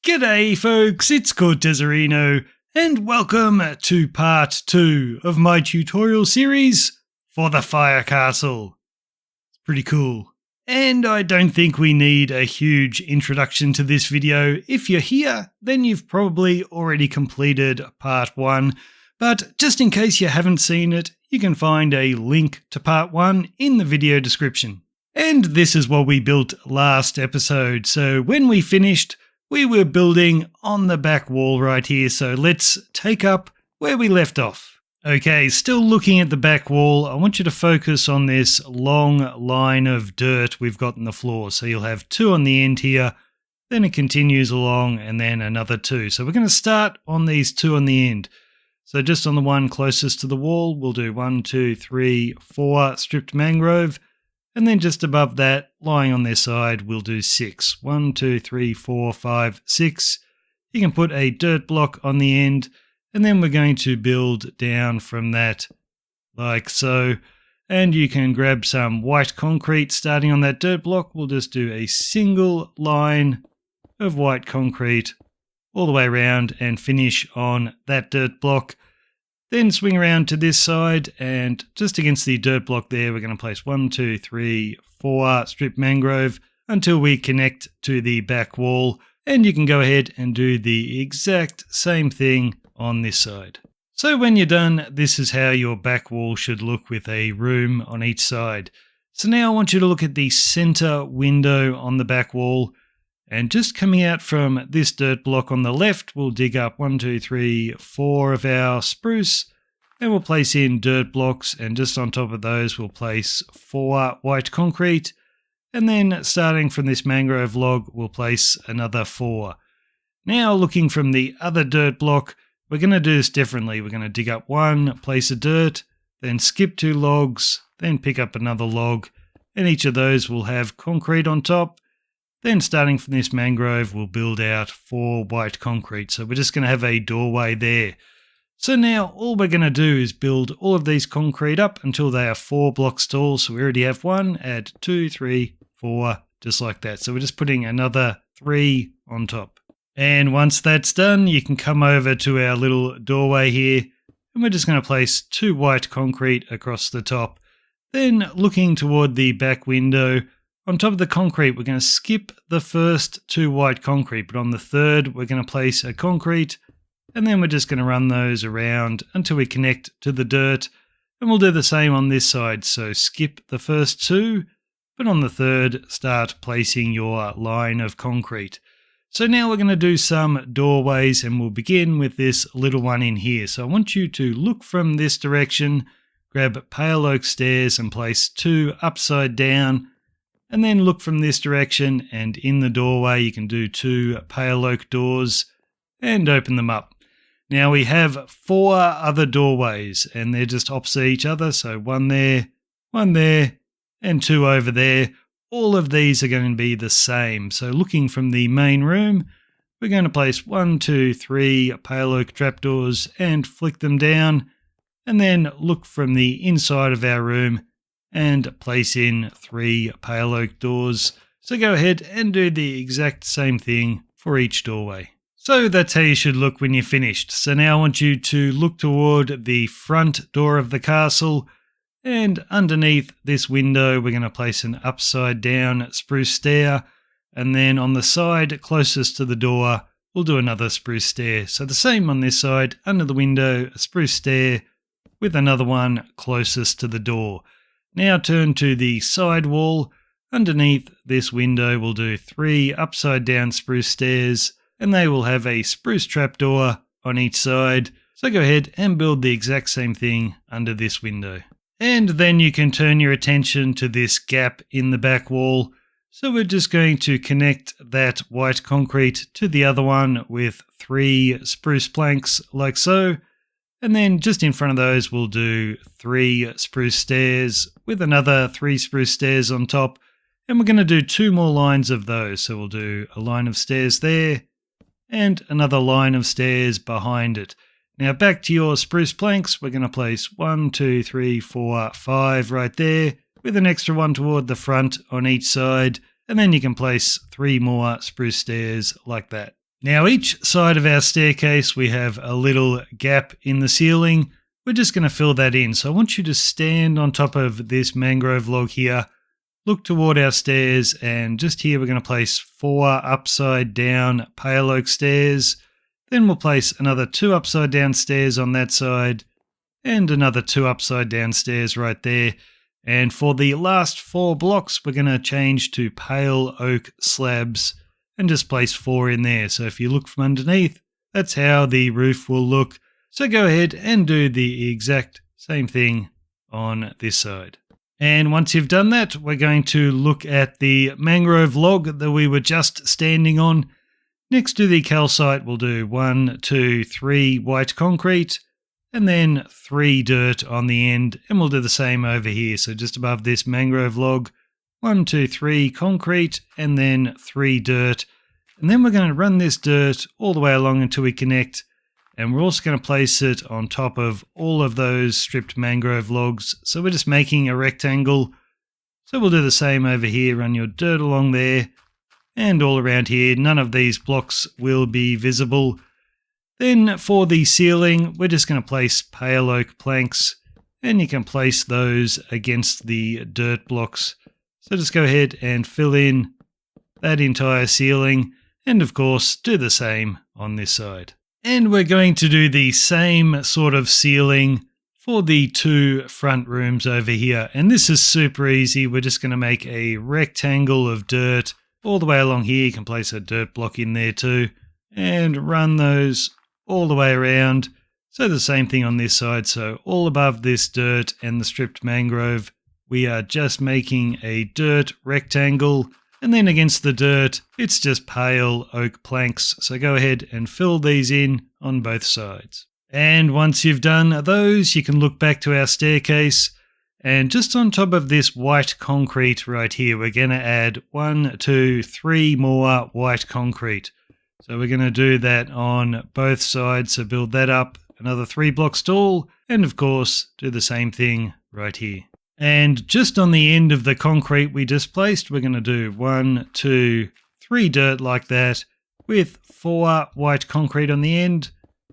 G'day folks, it's Cortezerino, and welcome to part 2 of my tutorial series for the Fire Castle. It's pretty cool. And I don't think we need a huge introduction to this video. If you're here, then you've probably already completed part 1, but just in case you haven't seen it, you can find a link to part 1 in the video description. And this is what we built last episode. So when we finished, we were building on the back wall right here, so let's take up where we left off. Okay, still looking at the back wall, I want you to focus on this long line of dirt we've got in the floor. So you'll have 2 on the end here, then it continues along, and then another 2. So we're going to start on these 2 on the end. So just on the one closest to the wall, we'll do 1, 2, 3, 4 stripped mangrove. And then just above that, lying on their side, we'll do 6. 1, 2, 3, 4, 5, 6. You can put a dirt block on the end, and then we're going to build down from that like so. And you can grab some white concrete starting on that dirt block. We'll just do a single line of white concrete all the way around and finish on that dirt block. Then swing around to this side, and just against the dirt block there, we're going to place 1, 2, 3, 4 strip mangrove until we connect to the back wall. And you can go ahead and do the exact same thing on this side. So when you're done, this is how your back wall should look with a room on each side. So now I want you to look at the center window on the back wall. And just coming out from this dirt block on the left, we'll dig up 1, 2, 3, 4 of our spruce, and we'll place in dirt blocks, and just on top of those we'll place 4 white concrete, and then starting from this mangrove log we'll place another 4. Now looking from the other dirt block, we're going to do this differently. We're going to dig up 1 place of dirt, then skip 2 logs, then pick up another log, and each of those will have concrete on top. Then starting from this mangrove, we'll build out 4 white concrete. So we're just going to have a doorway there. So now all we're going to do is build all of these concrete up until they are 4 blocks tall. So we already have 1, add 2, 3, 4, just like that. So we're just putting another 3 on top. And once that's done, you can come over to our little doorway here, and we're just going to place 2 white concrete across the top. Then looking toward the back window, on top of the concrete, we're going to skip the first 2 white concrete, but on the third, we're going to place a concrete, and then we're just going to run those around until we connect to the dirt, and we'll do the same on this side. So skip the first 2, but on the third, start placing your line of concrete. So now we're going to do some doorways, and we'll begin with this little one in here. So I want you to look from this direction, grab pale oak stairs and place 2 upside down. And then look from this direction, and in the doorway you can do 2 pale oak doors and open them up. Now we have 4 other doorways, and they're just opposite each other. So 1 there, and 2 over there. All of these are going to be the same. So looking from the main room, we're going to place 1, 2, 3 pale oak trapdoors and flick them down. And then look from the inside of our room and place in 3 pale oak doors. So go ahead and do the exact same thing for each doorway. So that's how you should look when you're finished. So now I want you to look toward the front door of the castle, and underneath this window we're going to place an upside down spruce stair, and then on the side closest to the door we'll do another spruce stair. So the same on this side, under the window, a spruce stair with another one closest to the door. Now turn to the side wall. Underneath this window we'll do 3 upside down spruce stairs, and they will have a spruce trapdoor on each side. So go ahead and build the exact same thing under this window. And then you can turn your attention to this gap in the back wall. So we're just going to connect that white concrete to the other one with 3 spruce planks like so. And then just in front of those, we'll do 3 spruce stairs with another 3 spruce stairs on top. And we're going to do 2 more lines of those. So we'll do a line of stairs there and another line of stairs behind it. Now back to your spruce planks, we're going to place 1, 2, 3, 4, 5 right there with an extra one toward the front on each side. And then you can place 3 more spruce stairs like that. Now each side of our staircase we have a little gap in the ceiling. We're just going to fill that in. So I want you to stand on top of this mangrove log here, look toward our stairs, and just here we're going to place 4 upside down pale oak stairs. Then we'll place another 2 upside down stairs on that side and another 2 upside down stairs right there. And for the last 4 blocks, we're going to change to pale oak slabs and just place 4 in there. So if you look from underneath, that's how the roof will look. So go ahead and do the exact same thing on this side. And once you've done that, we're going to look at the mangrove log that we were just standing on. Next to the calcite, we'll do 1, 2, 3 white concrete, and then 3 dirt on the end, and we'll do the same over here. So just above this mangrove log, 1, 2, 3 concrete, and then 3 dirt. And then we're going to run this dirt all the way along until we connect, and we're also going to place it on top of all of those stripped mangrove logs. So we're just making a rectangle. So we'll do the same over here, run your dirt along there, and all around here. None of these blocks will be visible. Then for the ceiling, we're just going to place pale oak planks, and you can place those against the dirt blocks. So just go ahead and fill in that entire ceiling, and of course do the same on this side. And we're going to do the same sort of ceiling for the 2 front rooms over here. And this is super easy. We're just going to make a rectangle of dirt all the way along here. You can place a dirt block in there too, and run those all the way around. So the same thing on this side. So all above this dirt and the stripped mangrove, we are just making a dirt rectangle. And then against the dirt, it's just pale oak planks. So go ahead and fill these in on both sides. And once you've done those, you can look back to our staircase. And just on top of this white concrete right here, we're going to add 1, 2, 3 more white concrete. So we're going to do that on both sides. So build that up another 3 blocks tall. And of course, do the same thing right here. And just on the end of the concrete we just placed, we're going to do 1, 2, 3 dirt like that with 4 white concrete on the end,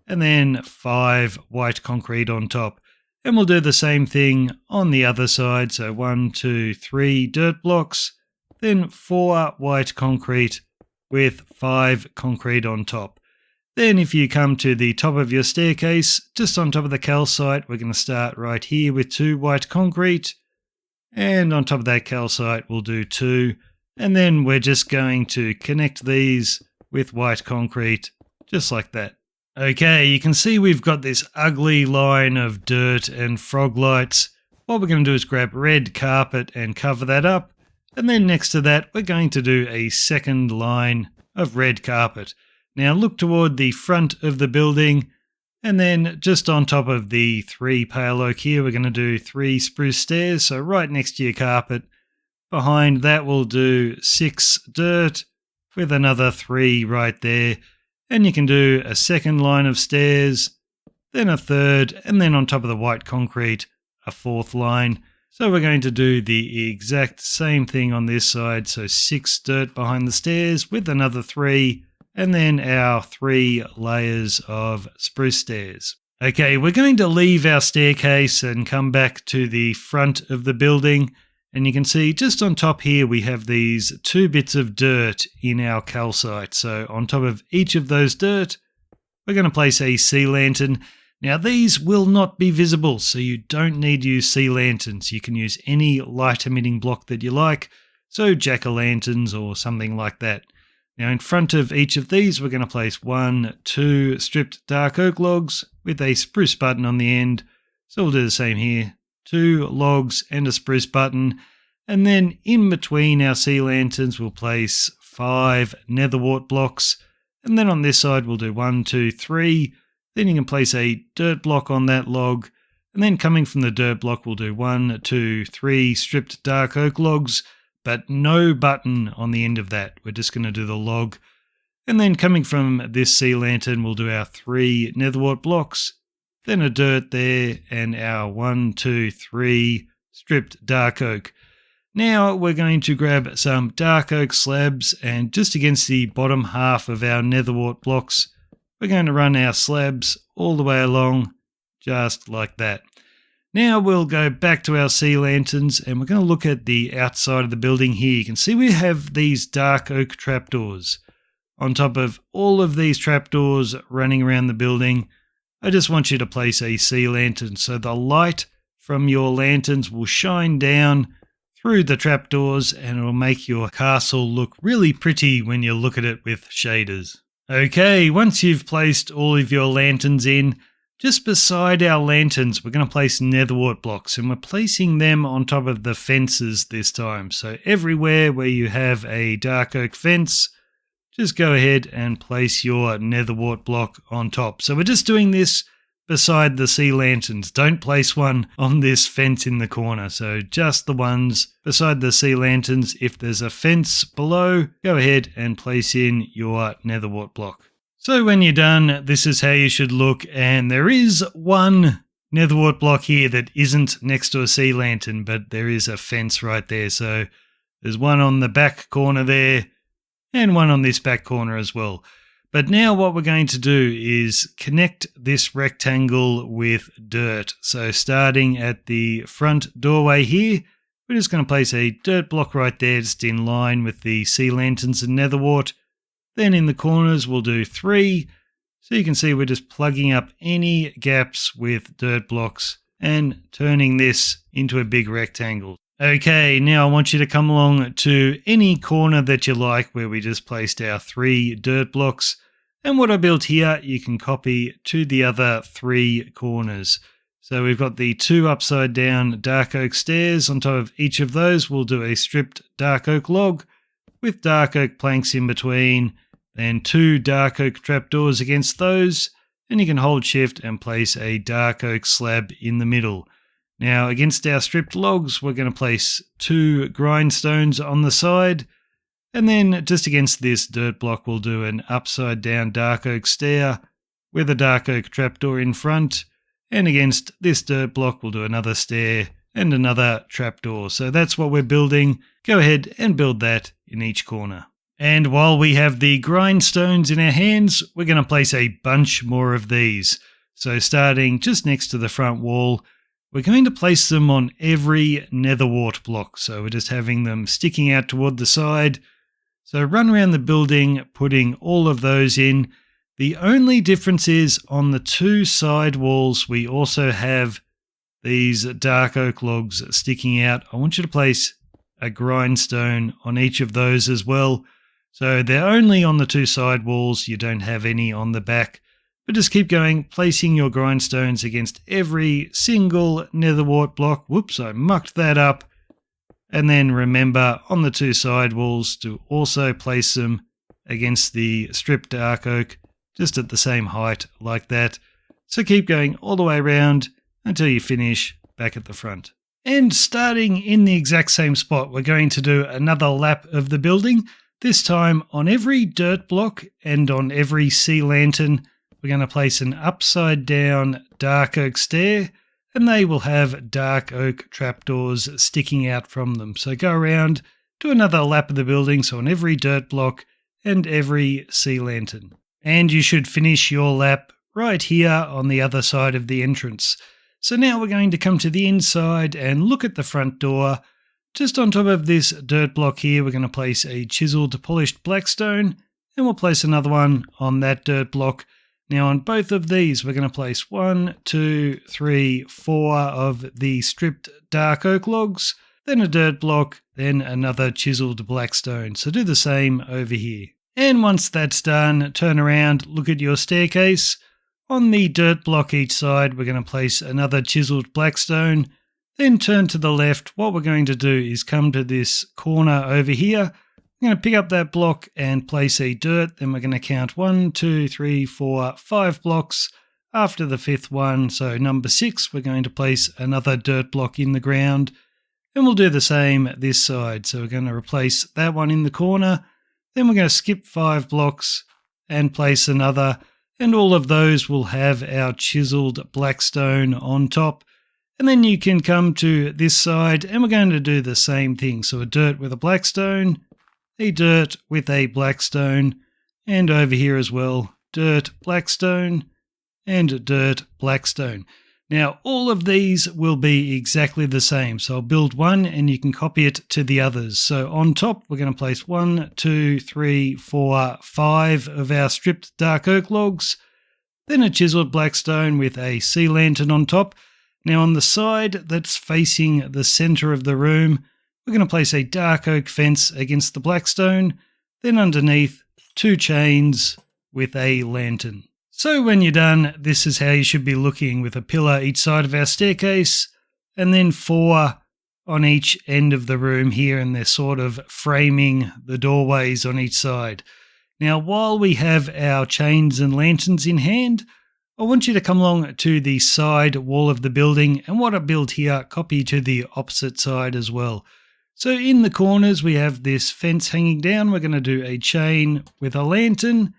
and then 5 white concrete on top. And we'll do the same thing on the other side. So 1, 2, 3 dirt blocks, then 4 white concrete with 5 concrete on top. Then if you come to the top of your staircase, just on top of the calcite, we're going to start right here with 2 white concrete. And on top of that calcite, we'll do 2. And then we're just going to connect these with white concrete, just like that. Okay, you can see we've got this ugly line of dirt and frog lights. What we're going to do is grab red carpet and cover that up. And then next to that, we're going to do a second line of red carpet. Now look toward the front of the building, and then just on top of the 3 pale oak here, we're going to do 3 spruce stairs. So right next to your carpet. Behind that we'll do 6 dirt with another 3 right there. And you can do a second line of stairs, then a third, and then on top of the white concrete, a 4th line. So we're going to do the exact same thing on this side. So 6 dirt behind the stairs with another 3. And then our 3 layers of spruce stairs. Okay, we're going to leave our staircase and come back to the front of the building. And you can see just on top here we have these 2 bits of dirt in our calcite. So on top of each of those dirt, we're going to place a sea lantern. Now these will not be visible, so you don't need to use sea lanterns. You can use any light emitting block that you like, so jack-o'-lanterns or something like that. Now in front of each of these, we're going to place 1, 2 stripped dark oak logs with a spruce button on the end. So we'll do the same here, 2 logs and a spruce button. And then in between our sea lanterns, we'll place 5 netherwort blocks. And then on this side, we'll do 1, 2, 3. Then you can place a dirt block on that log. And then coming from the dirt block, we'll do 1, 2, 3 stripped dark oak logs, but no button on the end of that. We're just going to do the log. And then coming from this sea lantern, we'll do our 3 netherwort blocks, then a dirt there, and our 1, 2, 3 stripped dark oak. Now we're going to grab some dark oak slabs, and just against the bottom half of our netherwort blocks, we're going to run our slabs all the way along, just like that. Now we'll go back to our sea lanterns, and we're going to look at the outside of the building here. You can see we have these dark oak trapdoors. On top of all of these trapdoors running around the building, I just want you to place a sea lantern so the light from your lanterns will shine down through the trapdoors, and it'll make your castle look really pretty when you look at it with shaders. Okay, once you've placed all of your lanterns in, just beside our lanterns we're going to place netherwort blocks, and we're placing them on top of the fences this time. So everywhere where you have a dark oak fence, just go ahead and place your netherwort block on top. So we're just doing this beside the sea lanterns. Don't place one on this fence in the corner. So just the ones beside the sea lanterns. If there's a fence below, go ahead and place in your netherwort block. So when you're done, this is how you should look. And there is one netherwort block here that isn't next to a sea lantern, but there is a fence right there. So there's one on the back corner there and one on this back corner as well. But now what we're going to do is connect this rectangle with dirt. So starting at the front doorway here, we're just going to place a dirt block right there, just in line with the sea lanterns and netherwort. Then in the corners we'll do 3. So you can see we're just plugging up any gaps with dirt blocks and turning this into a big rectangle. Okay, now I want you to come along to any corner that you like where we just placed our 3 dirt blocks. And what I built here, you can copy to the other 3 corners. So we've got the 2 upside down dark oak stairs. On top of each of those, we'll do a stripped dark oak log with dark oak planks in between, then 2 dark oak trapdoors against those, and you can hold shift and place a dark oak slab in the middle. Now against our stripped logs, we're going to place 2 grindstones on the side. And then just against this dirt block, we'll do an upside down dark oak stair with a dark oak trapdoor in front. And against this dirt block, we'll do another stair and another trapdoor. So that's what we're building. Go ahead and build that in each corner. And while we have the grindstones in our hands, we're going to place a bunch more of these. So starting just next to the front wall, we're going to place them on every netherwort block. So we're just having them sticking out toward the side. So run around the building, putting all of those in. The only difference is on the 2 side walls, we also have these dark oak logs sticking out. I want you to place a grindstone on each of those as well. So they're only on the 2 side walls. You don't have any on the back. But just keep going, placing your grindstones against every single netherwort block. Whoops, I mucked that up. And then remember on the 2 side walls to also place them against the stripped dark oak, just at the same height like that. So keep going all the way around until you finish back at the front. And starting in the exact same spot, we're going to do another lap of the building. This time on every dirt block and on every sea lantern, we're going to place an upside down dark oak stair, and they will have dark oak trapdoors sticking out from them. So go around, do another lap of the building, so on every dirt block and every sea lantern. And you should finish your lap right here on the other side of the entrance. So now we're going to come to the inside and look at the front door. Just on top of this dirt block here, we're going to place a chiseled polished blackstone, and we'll place another one on that dirt block. Now on both of these, we're going to place 1, 2, 3, 4 of the stripped dark oak logs, then a dirt block, then another chiseled blackstone. So do the same over here. And once that's done, turn around, look at your staircase. On the dirt block each side, we're going to place another chiseled blackstone, then turn to the left. What we're going to do is come to this corner over here. I'm going to pick up that block and place a dirt. Then we're going to count 1, 2, 3, 4, 5 blocks. After the 5th one, so number 6, we're going to place another dirt block in the ground. And we'll do the same this side. So we're going to replace that one in the corner. Then we're going to skip 5 blocks and place another. And all of those will have our chiseled blackstone on top. And then you can come to this side and we're going to do the same thing. So a dirt with a black stone, a dirt with a black stone, and over here as well, dirt, black stone, and dirt, black stone. Now, all of these will be exactly the same. So I'll build one and you can copy it to the others. So on top, we're going to place 1, 2, 3, 4, 5 of our stripped dark oak logs. Then a chiseled black stone with a sea lantern on top. Now on the side that's facing the center of the room, we're going to place a dark oak fence against the black stone. Then underneath, 2 chains with a lantern. So when you're done, this is how you should be looking, with a pillar each side of our staircase, and then 4 on each end of the room here, and they're sort of framing the doorways on each side. Now, while we have our chains and lanterns in hand, I want you to come along to the side wall of the building, and what I build here, copy to the opposite side as well. So in the corners, we have this fence hanging down. We're going to do a chain with a lantern,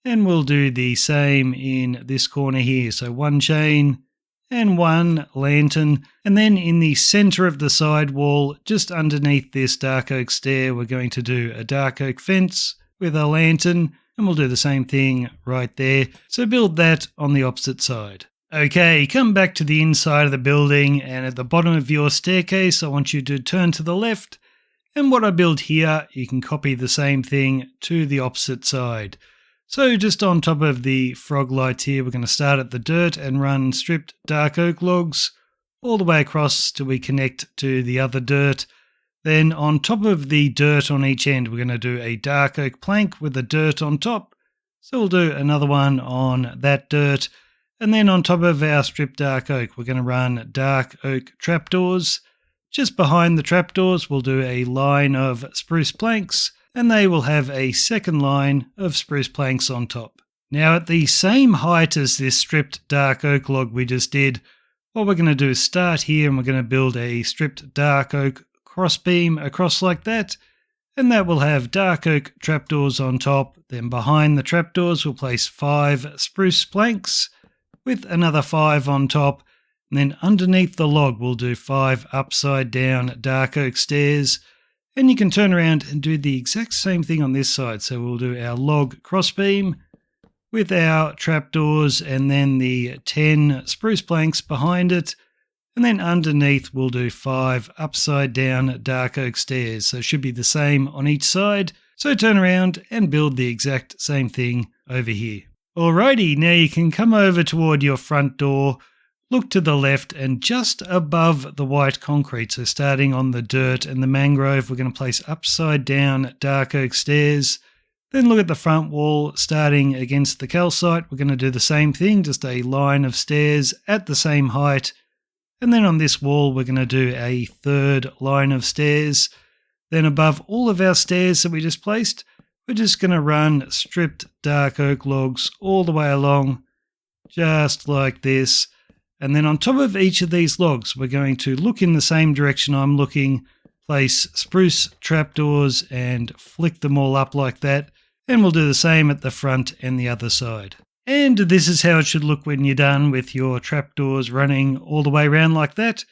and we'll do the same in this corner here. So 1 chain and 1 lantern. And then in the center of the side wall, just underneath this dark oak stair, we're going to do a dark oak fence with a lantern. And we'll do the same thing right there. So build that on the opposite side. Okay, come back to the inside of the building, and at the bottom of your staircase, I want you to turn to the left. And what I build here, you can copy the same thing to the opposite side. So just on top of the frog lights here, we're going to start at the dirt and run stripped dark oak logs all the way across till we connect to the other dirt. Then on top of the dirt on each end, we're going to do a dark oak plank with the dirt on top. So we'll do another one on that dirt. And then on top of our stripped dark oak, we're going to run dark oak trapdoors. Just behind the trapdoors, we'll do a line of spruce planks, and they will have a second line of spruce planks on top. Now at the same height as this stripped dark oak log we just did, what we're going to do is start here and we're going to build a stripped dark oak crossbeam across like that, and that will have dark oak trapdoors on top. Then behind the trapdoors we'll place 5 spruce planks with another 5 on top, and then underneath the log we'll do 5 upside down dark oak stairs. And you can turn around and do the exact same thing on this side. So we'll do our log crossbeam with our trapdoors and then the 10 spruce planks behind it. And then underneath we'll do 5 upside down dark oak stairs. So it should be the same on each side. So turn around and build the exact same thing over here. Alrighty, now you can come over toward your front door. Look to the left and just above the white concrete, so starting on the dirt and the mangrove, we're going to place upside down dark oak stairs. Then look at the front wall, starting against the calcite, we're going to do the same thing, just a line of stairs at the same height. And then on this wall, we're going to do a 3rd line of stairs. Then above all of our stairs that we just placed, we're just going to run stripped dark oak logs all the way along, just like this. And then on top of each of these logs, we're going to look in the same direction I'm looking, place spruce trapdoors and flick them all up like that. And we'll do the same at the front and the other side. And this is how it should look when you're done with your trapdoors running all the way around like that.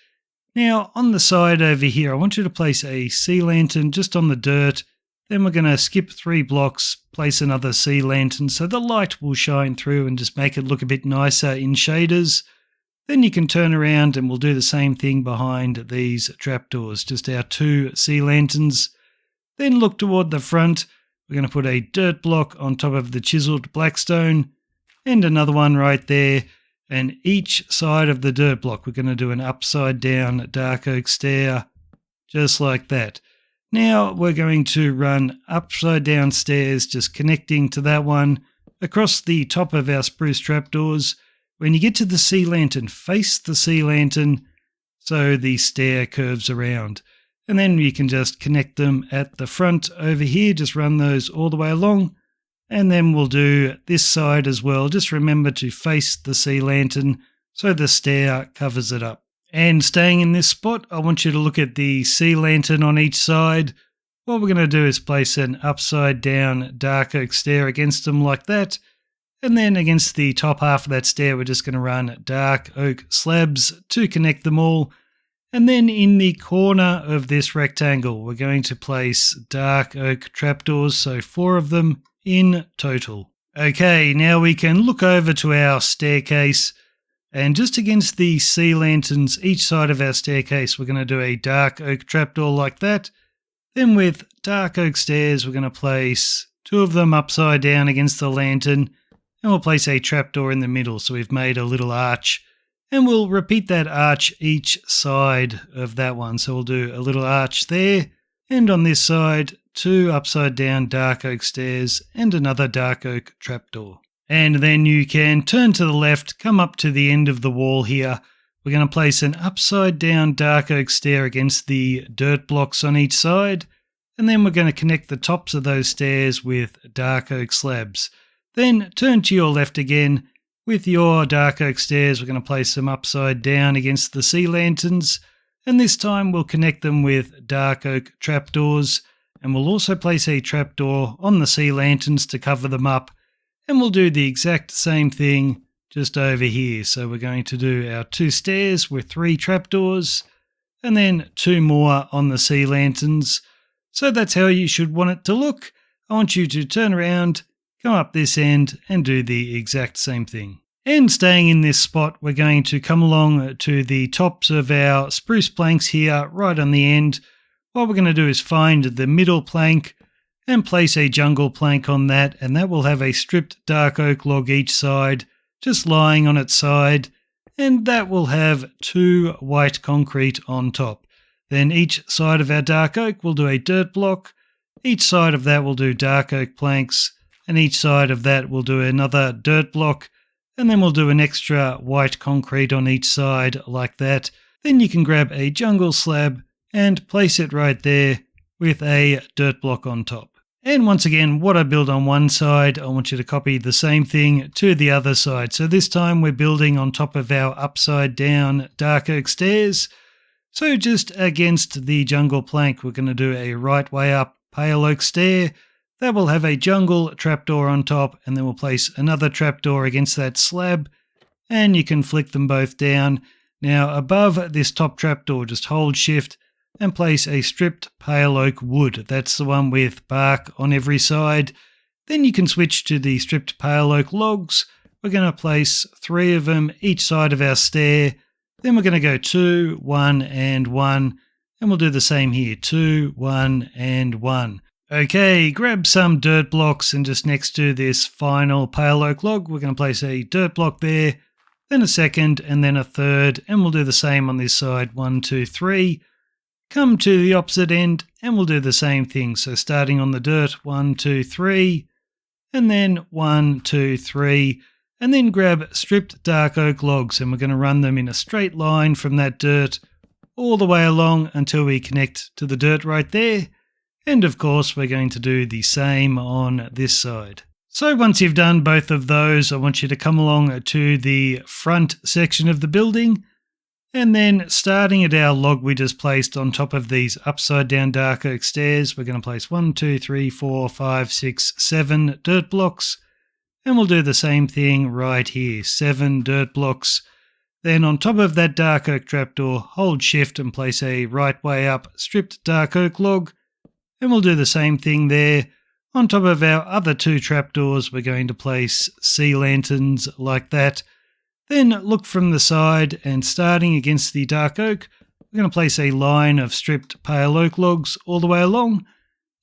Now on the side over here, I want you to place a sea lantern just on the dirt. Then we're going to skip 3 blocks, place another sea lantern so the light will shine through and just make it look a bit nicer in shaders. Then you can turn around and we'll do the same thing behind these trapdoors, just our 2 sea lanterns. Then look toward the front. We're going to put a dirt block on top of the chiseled black stone and another one right there. And each side of the dirt block, we're going to do an upside down dark oak stair, just like that. Now we're going to run upside down stairs, just connecting to that one across the top of our spruce trapdoors. When you get to the sea lantern, face the sea lantern so the stair curves around. And then you can just connect them at the front over here, just run those all the way along. And then we'll do this side as well. Just remember to face the sea lantern so the stair covers it up. And staying in this spot, I want you to look at the sea lantern on each side. What we're going to do is place an upside down dark oak stair against them like that. And then against the top half of that stair, we're just going to run dark oak slabs to connect them all. And then in the corner of this rectangle, we're going to place dark oak trapdoors, so 4 of them in total. Okay, now we can look over to our staircase, and just against the sea lanterns each side of our staircase, we're going to do a dark oak trapdoor like that. Then with dark oak stairs, we're going to place 2 of them upside down against the lantern, and we'll place a trapdoor in the middle, so we've made a little arch. And we'll repeat that arch each side of that one. So we'll do a little arch there, and on this side, 2 upside down dark oak stairs and another dark oak trapdoor. And then you can turn to the left, come up to the end of the wall here. We're going to place an upside down dark oak stair against the dirt blocks on each side, and then we're going to connect the tops of those stairs with dark oak slabs. Then turn to your left again. With your dark oak stairs, we're going to place them upside down against the sea lanterns, and this time we'll connect them with dark oak trapdoors, and we'll also place a trapdoor on the sea lanterns to cover them up, and we'll do the exact same thing just over here. So we're going to do our 2 stairs with 3 trapdoors, and then 2 more on the sea lanterns. So that's how you should want it to look. I want you to turn around, come up this end and do the exact same thing. And staying in this spot, we're going to come along to the tops of our spruce planks here, right on the end. What we're going to do is find the middle plank and place a jungle plank on that, and that will have a stripped dark oak log each side, just lying on its side, and that will have 2 white concrete on top. Then each side of our dark oak will do a dirt block, each side of that will do dark oak planks, and each side of that will do another dirt block, and then we'll do an extra white concrete on each side like that. Then you can grab a jungle slab and place it right there with a dirt block on top. And once again, what I build on one side, I want you to copy the same thing to the other side. So this time we're building on top of our upside down dark oak stairs. So just against the jungle plank, we're going to do a right way up pale oak stair. That will have a jungle trapdoor on top, and then we'll place another trapdoor against that slab, and you can flick them both down. Now above this top trapdoor, just hold shift and place a stripped pale oak wood. That's the one with bark on every side. Then you can switch to the stripped pale oak logs. We're going to place 3 of them each side of our stair. Then we're going to go 2, 1 and 1, and we'll do the same here, 2, 1 and 1. Okay, grab some dirt blocks, and just next to this final pale oak log, we're going to place a dirt block there, then a second, and then a third, and we'll do the same on this side, 1, 2, 3. Come to the opposite end, and we'll do the same thing. So starting on the dirt, 1, 2, 3, and then 1, 2, 3, and then grab stripped dark oak logs, and we're going to run them in a straight line from that dirt all the way along until we connect to the dirt right there. And of course, we're going to do the same on this side. So once you've done both of those, I want you to come along to the front section of the building, and then starting at our log we just placed on top of these upside down dark oak stairs, we're going to place 1, 2, 3, 4, 5, 6, 7 dirt blocks, and we'll do the same thing right here, 7 dirt blocks. Then on top of that dark oak trapdoor, hold shift and place a right way up stripped dark oak log, and we'll do the same thing there. On top of our other 2 trapdoors, we're going to place sea lanterns like that. Then look from the side, and starting against the dark oak, we're going to place a line of stripped pale oak logs all the way along,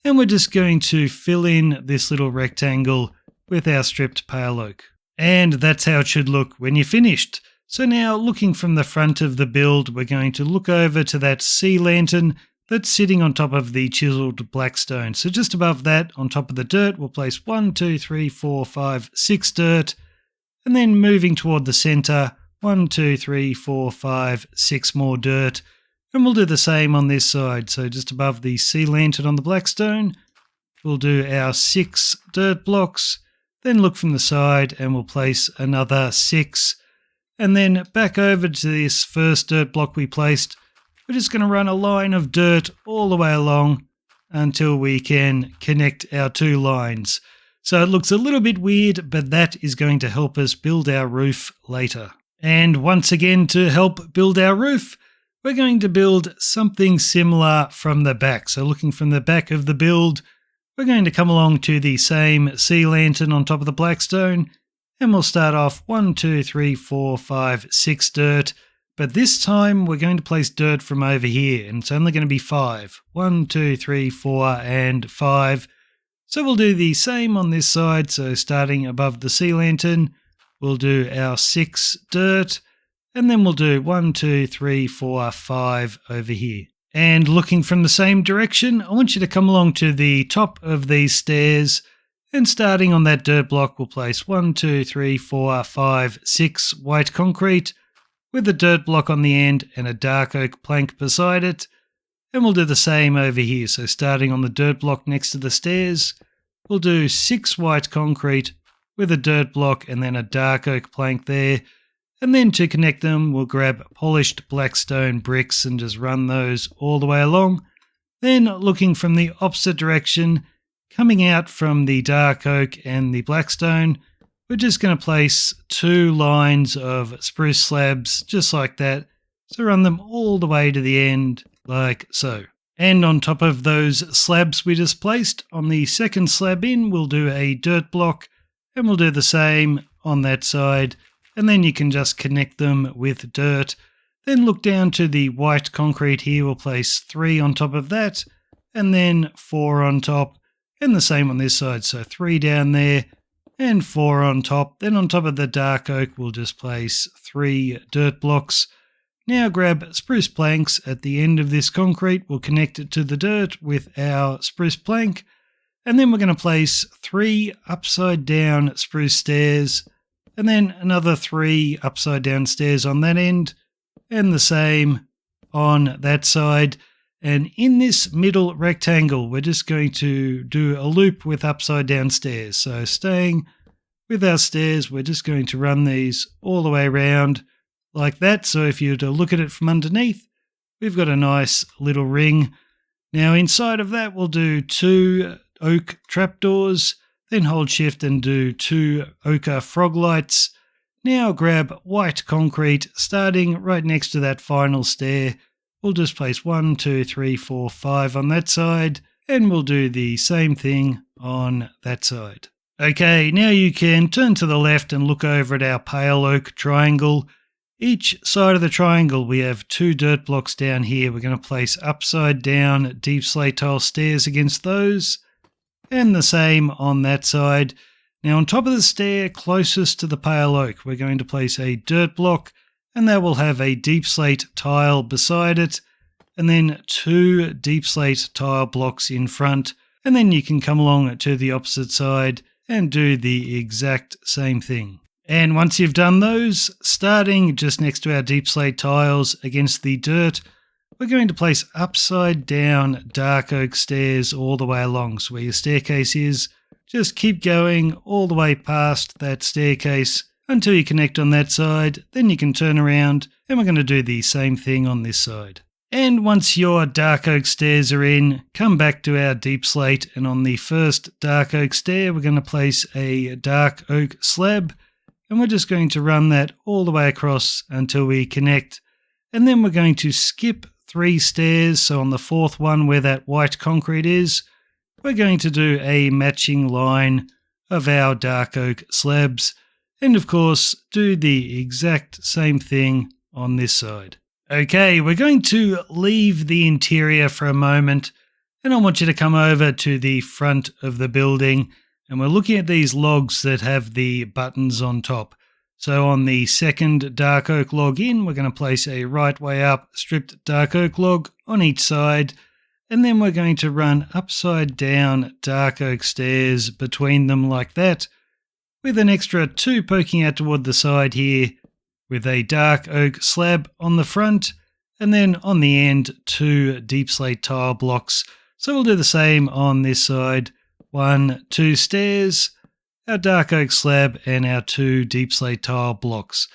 and we're just going to fill in this little rectangle with our stripped pale oak. And that's how it should look when you're finished. So now, looking from the front of the build, we're going to look over to that sea lantern that's sitting on top of the chiseled black stone. So just above that, on top of the dirt, we'll place 1, 2, 3, 4, 5, 6 dirt. And then moving toward the center, 1, 2, 3, 4, 5, 6 more dirt. And we'll do the same on this side. So just above the sea lantern on the black stone, we'll do our 6 dirt blocks. Then look from the side and we'll place another 6. And then back over to this first dirt block we placed, we're just going to run a line of dirt all the way along until we can connect our 2 lines. So it looks a little bit weird, but that is going to help us build our roof later. And once again, to help build our roof, we're going to build something similar from the back. So looking from the back of the build, we're going to come along to the same sea lantern on top of the blackstone, and we'll start off 1, 2, 3, 4, 5, 6 dirt. But this time we're going to place dirt from over here, and it's only going to be 5. 1, 2, 3, 4, and 5. So we'll do the same on this side. So starting above the sea lantern, we'll do our 6 dirt, and then we'll do 1, 2, 3, 4, 5 over here. And looking from the same direction, I want you to come along to the top of these stairs, and starting on that dirt block, we'll place 1, 2, 3, 4, 5, 6 white concrete with a dirt block on the end and a dark oak plank beside it. And we'll do the same over here. So starting on the dirt block next to the stairs, we'll do 6 white concrete with a dirt block and then a dark oak plank there. And then to connect them, we'll grab polished black stone bricks and just run those all the way along. Then looking from the opposite direction, coming out from the dark oak and the black stone, we're just going to place 2 lines of spruce slabs just like that. So run them all the way to the end like so. And on top of those slabs we just placed, on the second slab in, we'll do a dirt block, and we'll do the same on that side. And then you can just connect them with dirt. Then look down to the white concrete here. We'll place 3 on top of that, and then 4 on top, and the same on this side. So 3 down there and 4 on top. Then on top of the dark oak, we'll just place 3 dirt blocks. Now grab spruce planks at the end of this concrete. We'll connect it to the dirt with our spruce plank. And then we're going to place 3 upside down spruce stairs, and then another 3 upside down stairs on that end, and the same on that side. And in this middle rectangle, we're just going to do a loop with upside down stairs. So staying with our stairs, we're just going to run these all the way around like that. So if you were to look at it from underneath, we've got a nice little ring. Now inside of that, we'll do 2 oak trapdoors, then hold shift and do 2 ochre frog lights. Now grab white concrete, starting right next to that final stair. We'll just place 1, 2, 3, 4, 5 on that side, and we'll do the same thing on that side. Okay, now you can turn to the left and look over at our pale oak triangle. Each side of the triangle, we have 2 dirt blocks down here. We're going to place upside down deep slate tile stairs against those, and the same on that side. Now on top of the stair closest to the pale oak, we're going to place a dirt block, and that will have a deep slate tile beside it, and then 2 deep slate tile blocks in front. And then you can come along to the opposite side and do the exact same thing. And once you've done those, starting just next to our deep slate tiles against the dirt, we're going to place upside down dark oak stairs all the way along. So where your staircase is, just keep going all the way past that staircase until you connect on that side. Then you can turn around, and we're going to do the same thing on this side. And once your dark oak stairs are in, come back to our deep slate, and on the first dark oak stair, we're going to place a dark oak slab. And we're just going to run that all the way across until we connect. And then we're going to skip 3 stairs. So on the 4th one where that white concrete is, we're going to do a matching line of our dark oak slabs. And of course, do the exact same thing on this side. Okay, we're going to leave the interior for a moment. And I want you to come over to the front of the building. And we're looking at these logs that have the buttons on top. So on the second dark oak log in, we're going to place a right way up stripped dark oak log on each side. And then we're going to run upside down dark oak stairs between them like that, with an extra 2 poking out toward the side here, with a dark oak slab on the front, and then on the end 2 deep slate tile blocks. So we'll do the same on this side. 1, 2 stairs, our dark oak slab, and our 2 deep slate tile blocks.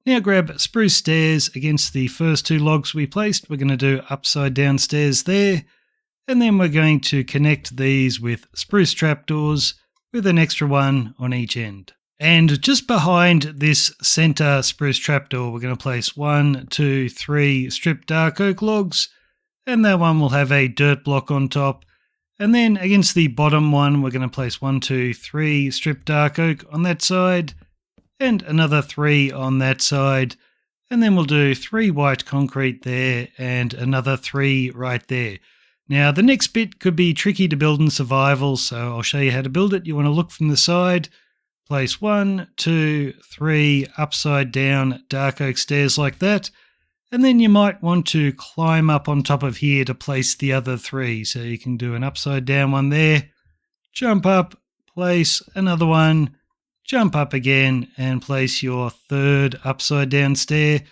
Now grab spruce stairs against the first 2 logs we placed. We're going to do upside down stairs there, and then we're going to connect these with spruce trapdoors with an extra one on each end. And just behind this center spruce trapdoor, we're going to place 1, 2, 3 stripped dark oak logs, and that one will have a dirt block on top. And then against the bottom one, we're going to place 1, 2, 3 stripped dark oak on that side, and another 3 on that side. And then we'll do 3 white concrete there and another 3 right there. Now, the next bit could be tricky to build in survival, so I'll show you how to build it. You want to look from the side, place 1, 2, 3 upside down dark oak stairs like that. And then you might want to climb up on top of here to place the other 3. So you can do an upside down one there, jump up, place another one, jump up again and place your 3rd upside down stair.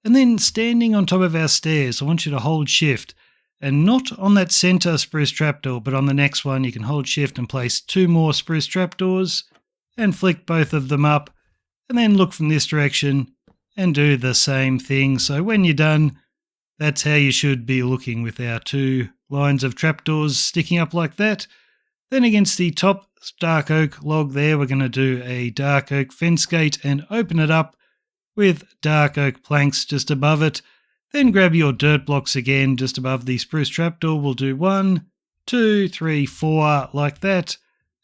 And then standing on top of our stairs, I want you to hold shift, and not on that center spruce trapdoor, but on the next one you can hold shift and place 2 more spruce trapdoors and flick both of them up, and then look from this direction and do the same thing. So when you're done, that's how you should be looking with our 2 lines of trapdoors sticking up like that. Then against the top dark oak log there, we're going to do a dark oak fence gate and open it up with dark oak planks just above it. Then grab your dirt blocks again just above the spruce trapdoor. We'll do 1, 2, 3, 4 like that.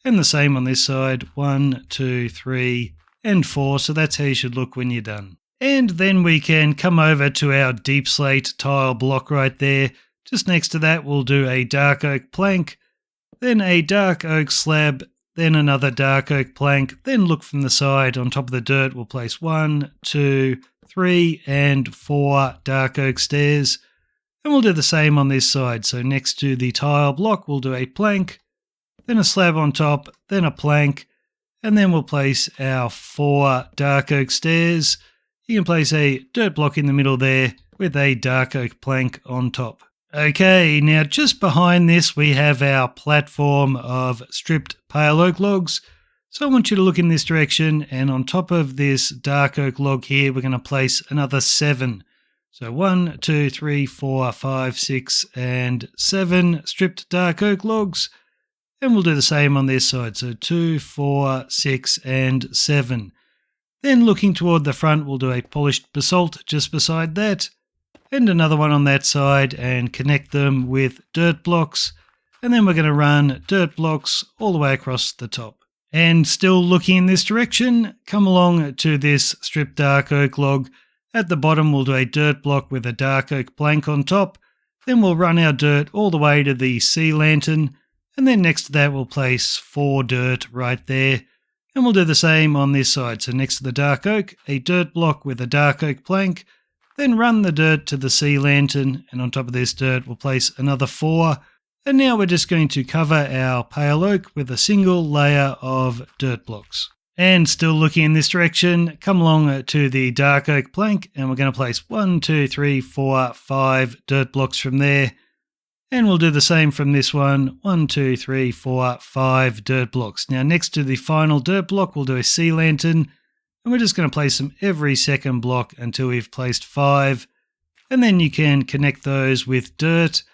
And the same on this side, 1, 2, 3 and 4. So that's how you should look when you're done. And then we can come over to our deep slate tile block right there. Just next to that, we'll do a dark oak plank, then a dark oak slab, then another dark oak plank, then look from the side. On top of the dirt, we'll place 1, 2, 3 and 4 dark oak stairs. And we'll do the same on this side. So next to the tile block, we'll do a plank, then a slab on top, then a plank, and then we'll place our 4 dark oak stairs. You can place a dirt block in the middle there with a dark oak plank on top. Okay, now just behind this we have our platform of stripped pale oak logs. So I want you to look in this direction, and on top of this dark oak log here we're going to place another 7. So 1, 2, 3, 4, 5, 6 and 7 stripped dark oak logs. And we'll do the same on this side. So 2, 4, 6 and 7. Then looking toward the front, we'll do a polished basalt just beside that, and another one on that side, and connect them with dirt blocks. And then we're going to run dirt blocks all the way across the top. And still looking in this direction, come along to this stripped dark oak log. At the bottom, we'll do a dirt block with a dark oak plank on top. Then we'll run our dirt all the way to the sea lantern. And then next to that, we'll place 4 dirt right there. And we'll do the same on this side. So next to the dark oak, a dirt block with a dark oak plank, then run the dirt to the sea lantern, and on top of this dirt we'll place another 4. And now we're just going to cover our pale oak with a single layer of dirt blocks. And still looking in this direction, come along to the dark oak plank, and we're going to place 1, 2, 3, 4, 5 dirt blocks from there. And we'll do the same from this one, 1, 2, 3, 4, 5 dirt blocks. Now next to the final dirt block, we'll do a sea lantern, and we're just going to place them every second block until we've placed 5. And then you can connect those with dirt.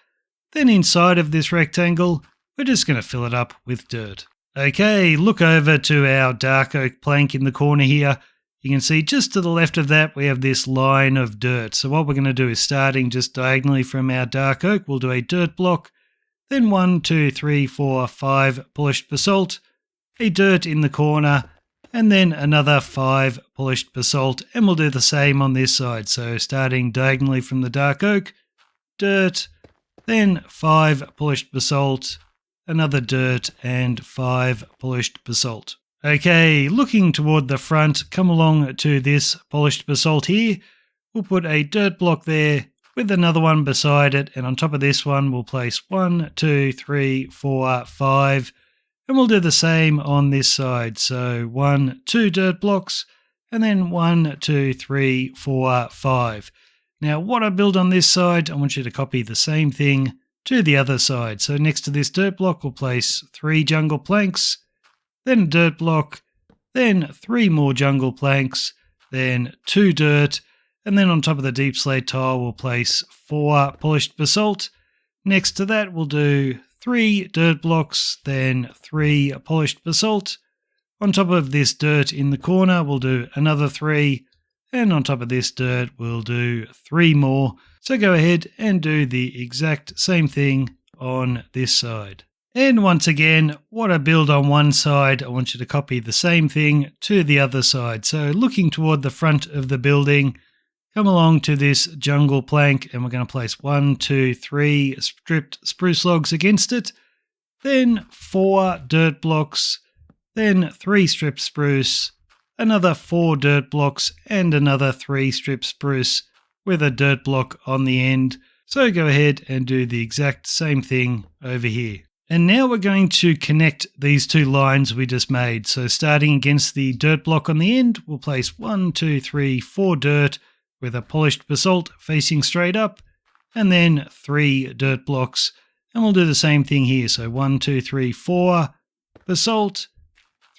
Then inside of this rectangle, we're just going to fill it up with dirt. Okay, look over to our dark oak plank in the corner here. You can see just to the left of that, we have this line of dirt. So what we're going to do is, starting just diagonally from our dark oak, we'll do a dirt block, then 1, 2, 3, 4, 5 polished basalt, a dirt in the corner, and then another 5 polished basalt. And we'll do the same on this side. So starting diagonally from the dark oak, dirt, then 5 polished basalt, another dirt, and 5 polished basalt. Okay, looking toward the front, come along to this polished basalt here. We'll put a dirt block there with another one beside it, and on top of this one we'll place 1, 2, 3, 4, 5, and we'll do the same on this side. So 1, 2 dirt blocks, and then 1, 2, 3, 4, 5. Now what I build on this side, I want you to copy the same thing to the other side. So next to this dirt block we'll place 3 jungle planks, then a dirt block, then 3 more jungle planks, then 2 dirt, and then on top of the deep slate tile we'll place 4 polished basalt. Next to that we'll do 3 dirt blocks, then 3 polished basalt. On top of this dirt in the corner, we'll do another 3, and on top of this dirt, we'll do 3 more. So go ahead and do the exact same thing on this side. And once again, what I build on one side, I want you to copy the same thing to the other side. So looking toward the front of the building, come along to this jungle plank, and we're going to place 1, 2, 3 stripped spruce logs against it, then 4 dirt blocks, then 3 stripped spruce, another 4 dirt blocks, and another 3 stripped spruce with a dirt block on the end. So go ahead and do the exact same thing over here. And now we're going to connect these 2 lines we just made. So starting against the dirt block on the end, we'll place 1, 2, 3, 4 dirt with a polished basalt facing straight up, and then 3 dirt blocks. And we'll do the same thing here. So 1, 2, 3, 4 basalt,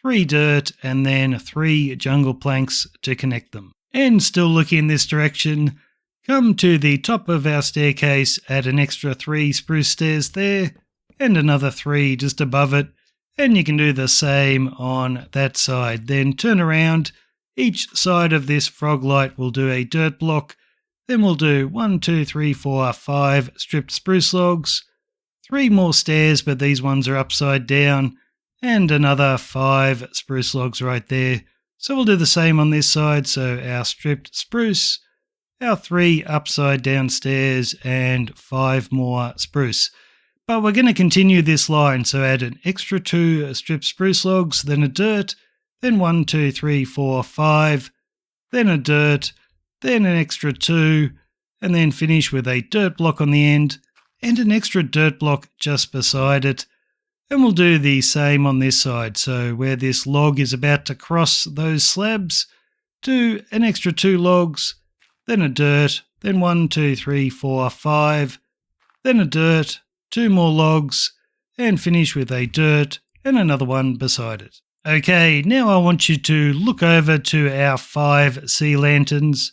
3 dirt, and then 3 jungle planks to connect them. And still looking in this direction, come to the top of our staircase, add an extra 3 spruce stairs there, and another 3 just above it, and you can do the same on that side. Then turn around, each side of this frog light will do a dirt block, then we'll do 1, 2, 3, 4, 5 stripped spruce logs, 3 more stairs, but these ones are upside down, and another 5 spruce logs right there. So we'll do the same on this side, so our stripped spruce, our 3 upside down stairs, and 5 more spruce. But we're going to continue this line, so add an extra 2 stripped spruce logs, then a dirt, then 1, 2, 3, 4, 5, then a dirt, then an extra 2, and then finish with a dirt block on the end, and an extra dirt block just beside it. And we'll do the same on this side, so where this log is about to cross those slabs, do an extra 2 logs, then a dirt, then 1, 2, 3, 4, 5, then a dirt, 2 more logs, and finish with a dirt and another one beside it. Okay, now I want you to look over to our 5 sea lanterns.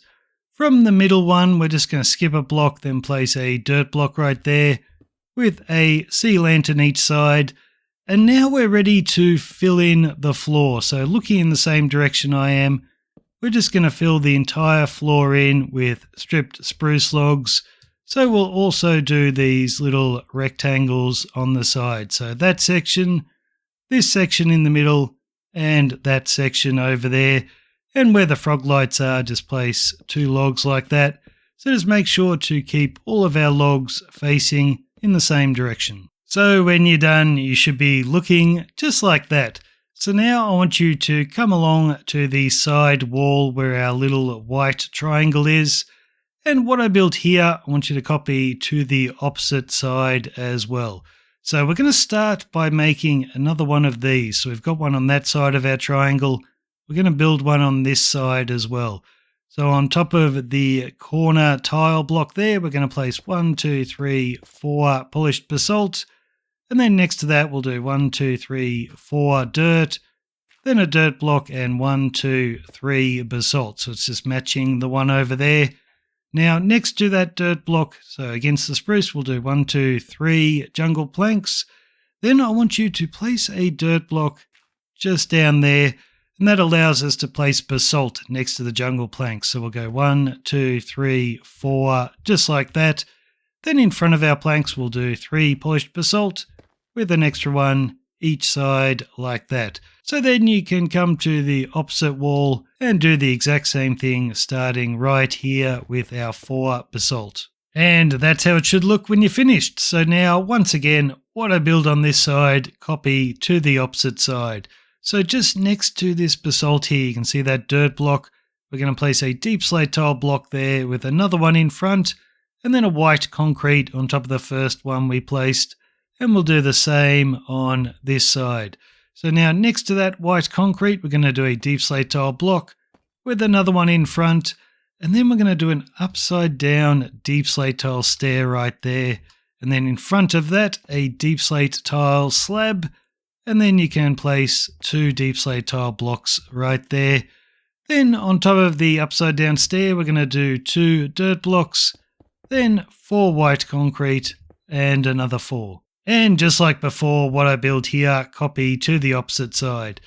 From the middle one, we're just going to skip a block, then place a dirt block right there with a sea lantern each side. And now we're ready to fill in the floor. So looking in the same direction I am, we're just going to fill the entire floor in with stripped spruce logs. So we'll also do these little rectangles on the side. So that section, this section in the middle, and that section over there. And where the frog lights are, just place 2 logs like that. So just make sure to keep all of our logs facing in the same direction. So when you're done, you should be looking just like that. So now I want you to come along to the side wall where our little white triangle is. And what I built here, I want you to copy to the opposite side as well. So we're going to start by making another one of these. So we've got one on that side of our triangle. We're going to build one on this side as well. So on top of the corner tile block there, we're going to place 1, 2, 3, 4 polished basalt. And then next to that, we'll do 1, 2, 3, 4 dirt, then a dirt block, and 1, 2, 3 basalt. So it's just matching the one over there. Now, next to that dirt block, so against the spruce, we'll do 1, 2, 3 jungle planks. Then I want you to place a dirt block just down there, and that allows us to place basalt next to the jungle planks. So we'll go 1, 2, 3, 4, just like that. Then in front of our planks, we'll do 3 polished basalt with an extra one each side like that. So then you can come to the opposite wall and do the exact same thing, starting right here with our 4 basalt. And that's how it should look when you're finished. So now, once again, what I build on this side, copy to the opposite side. So just next to this basalt here, you can see that dirt block. We're going to place a deep slate tile block there with another one in front, and then a white concrete on top of the first one we placed. And we'll do the same on this side. So now next to that white concrete, we're going to do a deep slate tile block with another one in front. And then we're going to do an upside down deep slate tile stair right there. And then in front of that, a deep slate tile slab. And then you can place 2 deep slate tile blocks right there. Then on top of the upside down stair, we're going to do 2 dirt blocks, then 4 white concrete, and another 4. And just like before, what I build here, copy to the opposite side.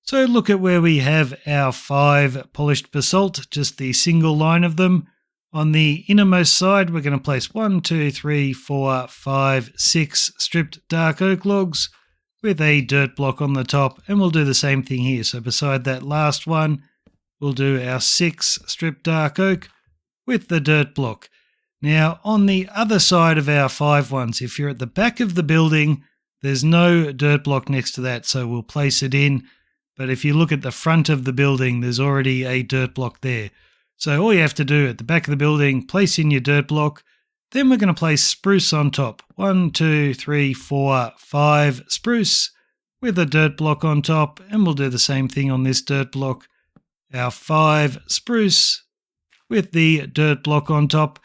So look at where we have our 5 polished basalt, just the single line of them. On the innermost side, we're going to place 1, 2, 3, 4, 5, 6 stripped dark oak logs with a dirt block on the top, and we'll do the same thing here. So beside that last one, we'll do our 6 stripped dark oak with the dirt block. Now, on the other side of our 5 ones, if you're at the back of the building, there's no dirt block next to that, so we'll place it in. But if you look at the front of the building, there's already a dirt block there. So all you have to do at the back of the building, place in your dirt block. Then we're going to place spruce on top. 1, 2, 3, 4, 5 spruce with a dirt block on top. And we'll do the same thing on this dirt block. Our 5 spruce with the dirt block on top.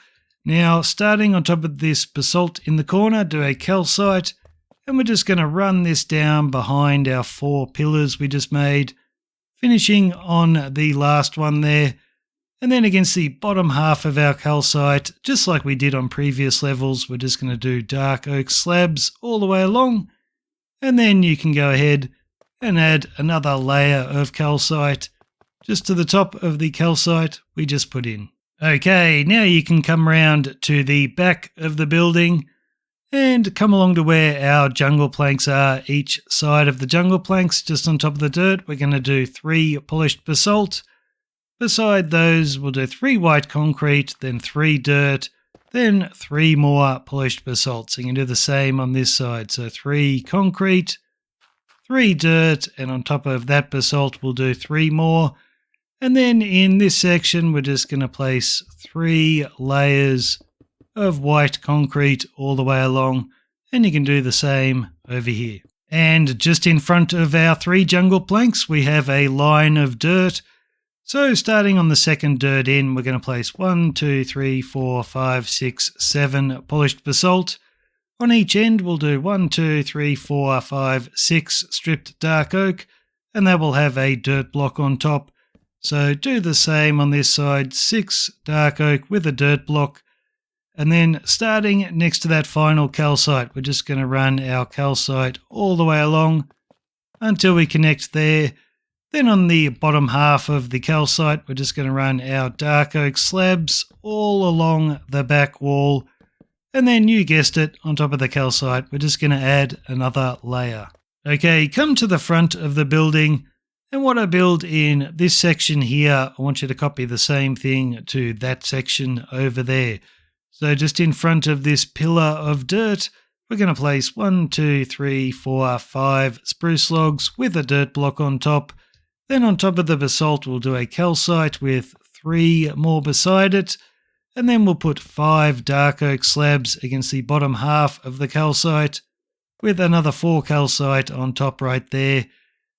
Now, starting on top of this basalt in the corner, do a calcite. And we're just going to run this down behind our 4 pillars we just made, finishing on the last one there. And then against the bottom half of our calcite, just like we did on previous levels, we're just going to do dark oak slabs all the way along. And then you can go ahead and add another layer of calcite just to the top of the calcite we just put in. Okay, now you can come around to the back of the building and come along to where our jungle planks are. Each side of the jungle planks, just on top of the dirt, we're going to do 3 polished basalt. Beside those, we'll do 3 white concrete, then 3 dirt, then 3 more polished basalt. So you can do the same on this side. So 3 concrete, 3 dirt, and on top of that basalt, we'll do 3 more. And then in this section, we're just going to place 3 layers of white concrete all the way along, and you can do the same over here. And just in front of our 3 jungle planks, we have a line of dirt. So starting on the second dirt in, we're going to place 1, 2, 3, 4, 5, 6, 7 polished basalt. On each end, we'll do 1, 2, 3, 4, 5, 6 stripped dark oak, and that will have a dirt block on top. So do the same on this side, 6 dark oak with a dirt block. And then starting next to that final calcite, we're just going to run our calcite all the way along until we connect there. Then on the bottom half of the calcite, we're just going to run our dark oak slabs all along the back wall. And then you guessed it, on top of the calcite, we're just going to add another layer. Okay, come to the front of the building. And what I build in this section here, I want you to copy the same thing to that section over there. So just in front of this pillar of dirt, we're going to place 1, 2, 3, 4, 5 spruce logs with a dirt block on top. Then on top of the basalt, we'll do a calcite with 3 more beside it. And then we'll put 5 dark oak slabs against the bottom half of the calcite with another 4 calcite on top right there.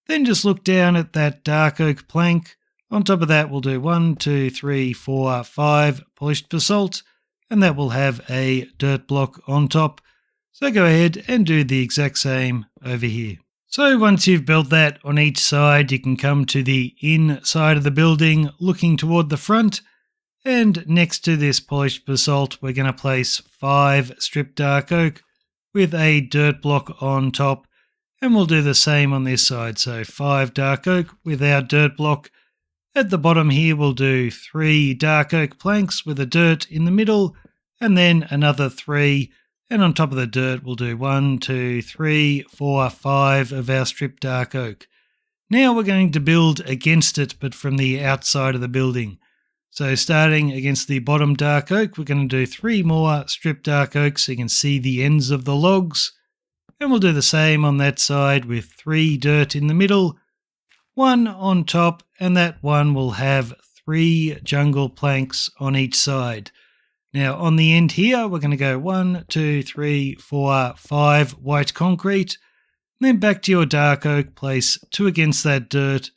Then just look down at that dark oak plank. On top of that, we'll do 1, 2, 3, 4, 5 polished basalt. And that will have a dirt block on top. So go ahead and do the exact same over here. So once you've built that on each side, you can come to the inside of the building looking toward the front. And next to this polished basalt, we're going to place 5 stripped dark oak with a dirt block on top. And we'll do the same on this side. So 5 dark oak with our dirt block. At the bottom here, we'll do 3 dark oak planks with a dirt in the middle, and then another 3. And on top of the dirt, we'll do 1, 2, 3, 4, 5 of our stripped dark oak. Now we're going to build against it, but from the outside of the building. So starting against the bottom dark oak, we're going to do 3 more stripped dark oak so you can see the ends of the logs. And we'll do the same on that side with 3 dirt in the middle, 1 on top, and that one will have 3 jungle planks on each side. Now on the end here, we're going to go 1, 2, 3, 4, 5 white concrete. Then back to your dark oak, place 2 against that dirt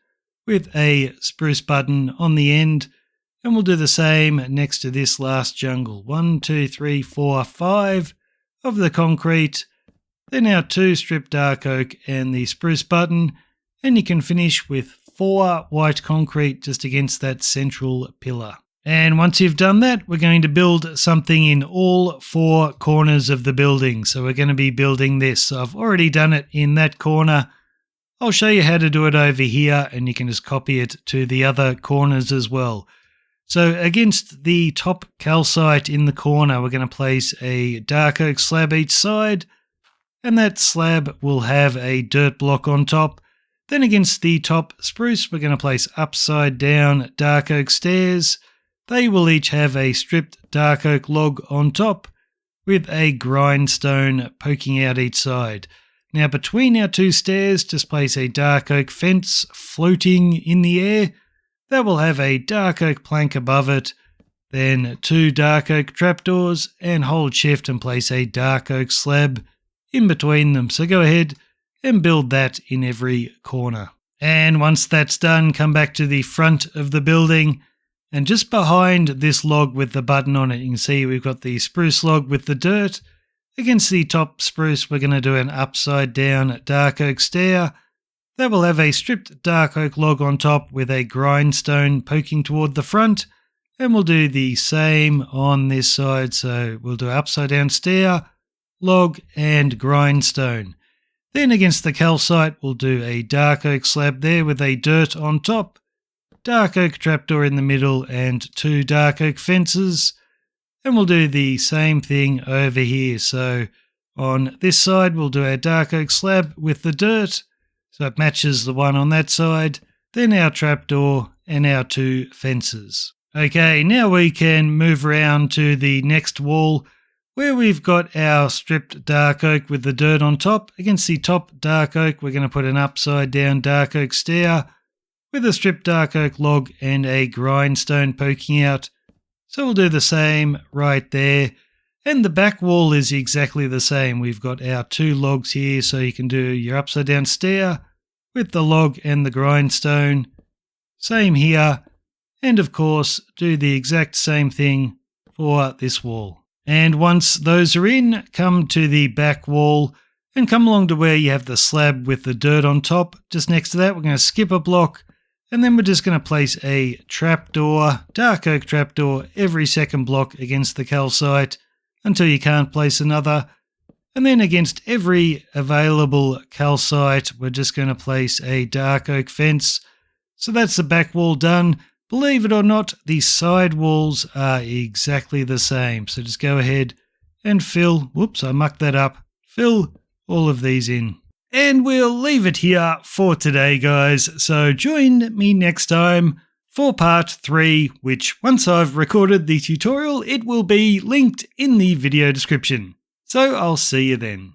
with a spruce button on the end. And we'll do the same next to this last jungle. 1, 2, 3, 4, 5 of the concrete. Then our 2 stripped dark oak and the spruce button. And you can finish with 4 white concrete just against that central pillar. And once you've done that, we're going to build something in all 4 corners of the building. So we're going to be building this. So I've already done it in that corner. I'll show you how to do it over here, and you can just copy it to the other corners as well. So against the top calcite in the corner, we're going to place a dark oak slab each side, and that slab will have a dirt block on top. Then against the top spruce, we're going to place upside down dark oak stairs. They will each have a stripped dark oak log on top with a grindstone poking out each side. Now between our 2 stairs, just place a dark oak fence floating in the air. That will have a dark oak plank above it, then 2 dark oak trapdoors, and hold shift and place a dark oak slab in between them. So go ahead and build that in every corner. And once that's done, come back to the front of the building, and just behind this log with the button on it, you can see we've got the spruce log with the dirt. Against the top spruce, we're going to do an upside down dark oak stair. That will have a stripped dark oak log on top with a grindstone poking toward the front. And we'll do the same on this side. So we'll do upside down stair, log, and grindstone. Then against the calcite, we'll do a dark oak slab there with a dirt on top, dark oak trapdoor in the middle, and 2 dark oak fences. And we'll do the same thing over here. So on this side, we'll do our dark oak slab with the dirt, so it matches the one on that side. Then our trapdoor and our 2 fences. Okay, now we can move around to the next wall where we've got our stripped dark oak with the dirt on top. Against the top dark oak, we're going to put an upside down dark oak stair with a stripped dark oak log and a grindstone poking out. So we'll do the same right there. And the back wall is exactly the same. We've got our 2 logs here, so you can do your upside down stair with the log and the grindstone. Same here. And of course, do the exact same thing for this wall. And once those are in, come to the back wall and come along to where you have the slab with the dirt on top. Just next to that, we're going to skip a block. And then we're just going to place a trapdoor, dark oak trapdoor, every second block against the calcite until you can't place another. And then against every available calcite, we're just going to place a dark oak fence. So that's the back wall done. Believe it or not, the side walls are exactly the same. So just go ahead and fill, whoops, I mucked that up, fill all of these in. And we'll leave it here for today, guys. So join me next time for part 3, which once I've recorded the tutorial, it will be linked in the video description. So I'll see you then.